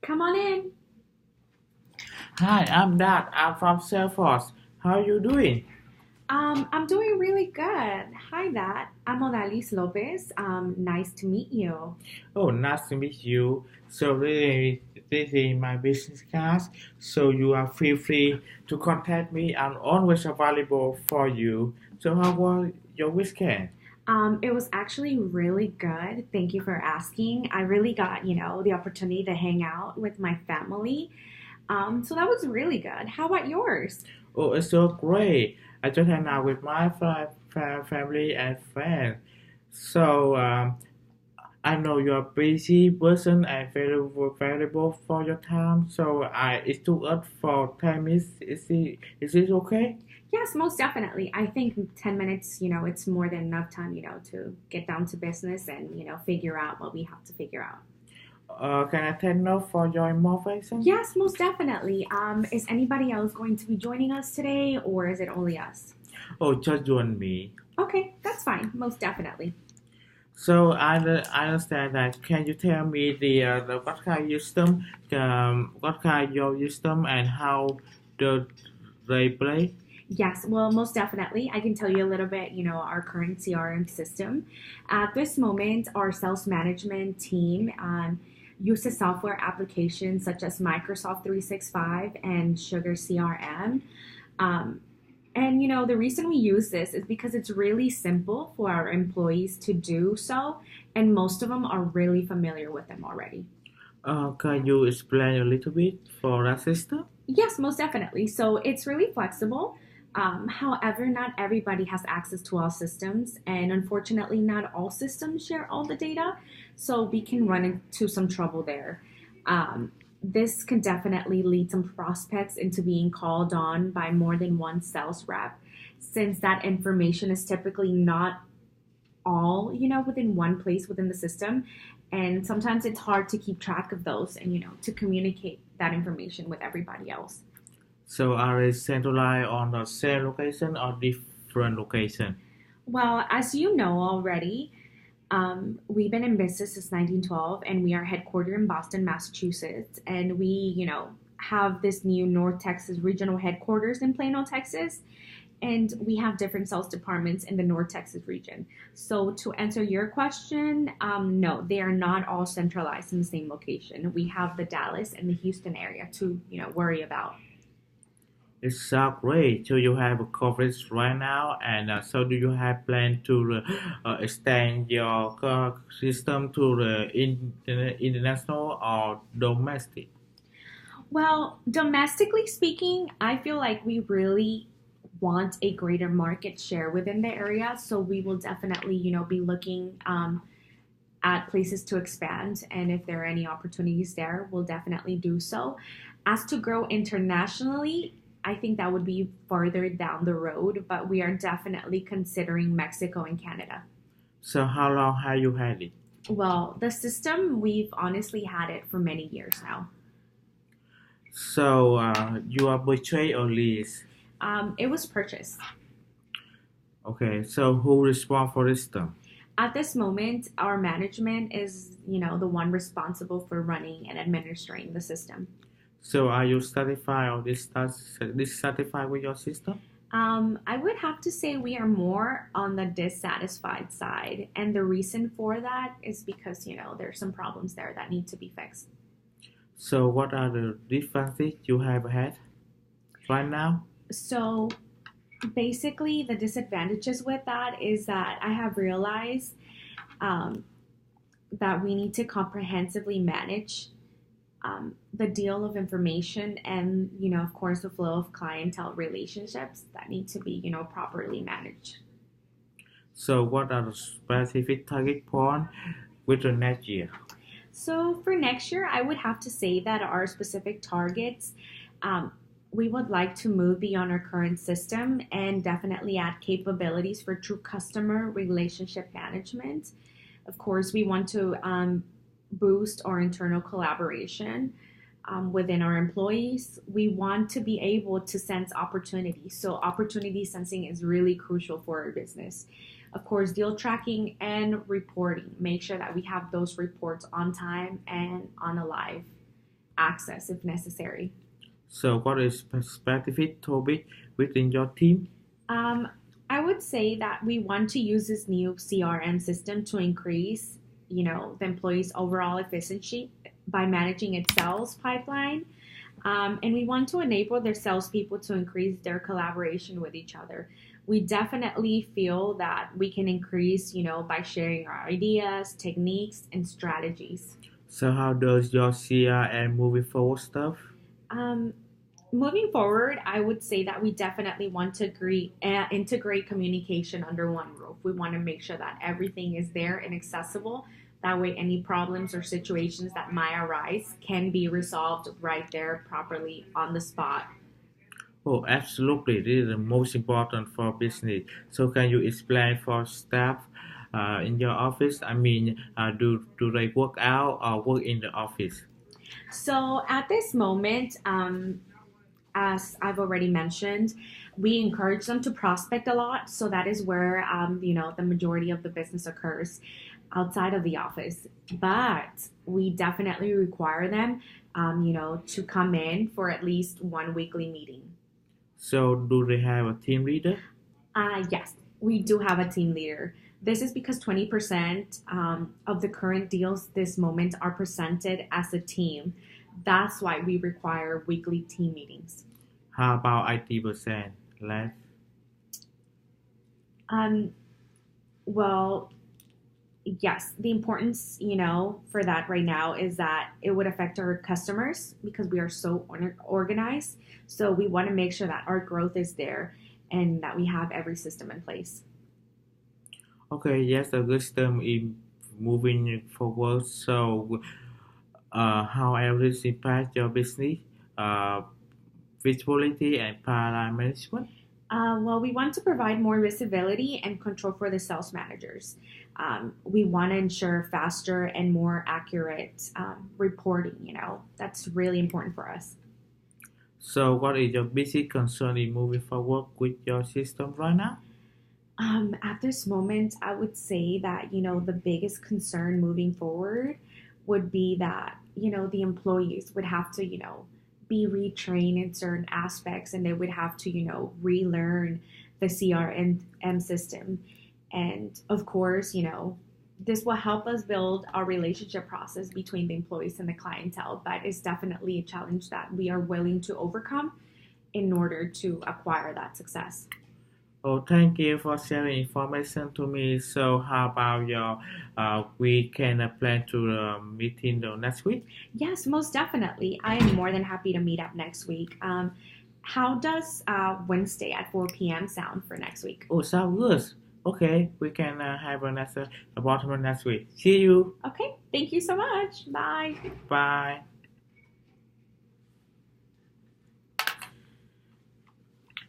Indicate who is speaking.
Speaker 1: Come on in.
Speaker 2: Hi, I'm Dad. I'm from Salesforce. How are you doing?
Speaker 1: I'm doing really good. Hi, Dad. I'm Odalis Lopez. Nice to meet you.
Speaker 2: Oh, nice to meet you. So really, this is my business card. So you are feel free to contact me. I'm always available for you. So how was your weekend?
Speaker 1: It was actually really good. Thank you for asking. I really got, the opportunity to hang out with my family. So that was really good. How about yours?
Speaker 2: Oh, it's so great. I just hang out with my family and friends. So I know you're a busy person and very valuable for your time. So it took us for 10 minutes. Is it okay?
Speaker 1: Yes, most definitely. I think 10 minutes, it's more than enough time, to get down to business and, figure out what we have to figure out.
Speaker 2: Can I take note for your information?
Speaker 1: Yes, most definitely. Is anybody else going to be joining us today, or is it only us?
Speaker 2: Oh, just you and me.
Speaker 1: Okay, that's fine. Most definitely.
Speaker 2: So I understand that. Can you tell me the what kind of system, what kind of your system and how the they play?
Speaker 1: Yes, well, most definitely. I can tell you a little bit, our current CRM system. At this moment, our sales management team uses software applications such as Microsoft 365 and Sugar CRM. Um, and the reason we use this is because it's really simple for our employees to do so, and most of them are really familiar with them already.
Speaker 2: Can you explain a little bit for that system?
Speaker 1: Yes, most definitely. So it's really flexible. However, not everybody has access to all systems, and unfortunately, not all systems share all the data. So we can run into some trouble there. This can definitely lead some prospects into being called on by more than one sales rep, since that information is typically not all, within one place within the system. And sometimes it's hard to keep track of those and, to communicate that information with everybody else.
Speaker 2: So are they centralized on the same location or different location?
Speaker 1: Well, as you know already, we've been in business since 1912 and we are headquartered in Boston, Massachusetts. And we, have this new North Texas regional headquarters in Plano, Texas. And we have different sales departments in the North Texas region. So to answer your question, no, they are not all centralized in the same location. We have the Dallas and the Houston area to, worry about.
Speaker 2: It's so great. So you have a coverage right now, and so do you have plan to extend your system to the international or domestic?
Speaker 1: Well, domestically speaking, I feel like we really want a greater market share within the area. So we will definitely, be looking at places to expand. And if there are any opportunities there, we'll definitely do so. As to grow internationally, I think that would be farther down the road, but we are definitely considering Mexico and Canada.
Speaker 2: So how long have you had it?
Speaker 1: Well, the system, we've honestly had it for many years now.
Speaker 2: So you are purchase or lease?
Speaker 1: It was purchased.
Speaker 2: Okay. So who respond for this stuff?
Speaker 1: At this moment, our management is, the one responsible for running and administering the system.
Speaker 2: So are you satisfied or dissatisfied with your system?
Speaker 1: I would have to say we are more on the dissatisfied side. And the reason for that is because, there's some problems there that need to be fixed.
Speaker 2: So what are the differences you have had right now?
Speaker 1: So basically, the disadvantages with that is that I have realized um, that we need to comprehensively manage the deal of information and, of course, the flow of clientele relationships that need to be, properly managed.
Speaker 2: So what are the specific target point with the next year?
Speaker 1: So for next year, I would have to say that our specific targets, um, we would like to move beyond our current system and definitely add capabilities for true customer relationship management. Of course, we want to boost our internal collaboration within our employees. We want to be able to sense opportunities. So, opportunity sensing is really crucial for our business. Of course, deal tracking and reporting. Make sure that we have those reports on time and on a live. access if necessary.
Speaker 2: So, what is specific topic within your team?
Speaker 1: Um, I would say that we want to use this new CRM system to increase, the employee's overall efficiency by managing its sales pipeline. And we want to enable their salespeople to increase their collaboration with each other. We definitely feel that we can increase, by sharing our ideas, techniques, and strategies.
Speaker 2: So, how does your CRM moving forward stuff?
Speaker 1: Um, Moving forward, I would say that we definitely want to integrate communication under one roof. We want to make sure that everything is there and accessible. That way, any problems or situations that might arise can be resolved right there properly on the spot.
Speaker 2: Oh, absolutely. This is the most important for business. So, can you explain for staff in your office? I mean, do they work out or work in the office?
Speaker 1: So, at this moment, as I've already mentioned, we encourage them to prospect a lot. So that is where the majority of the business occurs outside of the office. But we definitely require them, to come in for at least one weekly meeting.
Speaker 2: So, do they have a team leader?
Speaker 1: Yes, we do have a team leader. This is because 20% of the current deals this moment are presented as a team. That's why we require weekly team meetings.
Speaker 2: How about 80% left?
Speaker 1: Um, well, yes, the importance, for that right now is that it would affect our customers because we are so organized. So we want to make sure that our growth is there and that we have every system in place.
Speaker 2: Okay, yes, the system is moving forward. So, how everything impact your business, uh, visibility, and pipeline management?
Speaker 1: Well, we want to provide more visibility and control for the sales managers. We want to ensure faster and more accurate reporting. That's really important for us.
Speaker 2: So, what is your biggest concern in moving forward with your system right now?
Speaker 1: At this moment, I would say that, the biggest concern moving forward would be that, the employees would have to, be retrained in certain aspects and they would have to, relearn the CRM system. And of course, this will help us build our relationship process between the employees and the clientele, but it's definitely a challenge that we are willing to overcome in order to acquire that success.
Speaker 2: Oh, thank you for sharing information to me. So, how about your we can plan to meeting the next week?
Speaker 1: Yes, most definitely. I am more than happy to meet up next week. How does Wednesday at 4 p.m. sound for next week?
Speaker 2: Oh, sounds good. Okay, we can have a next appointment next week. See you.
Speaker 1: Okay, thank you so much. Bye.
Speaker 2: Bye.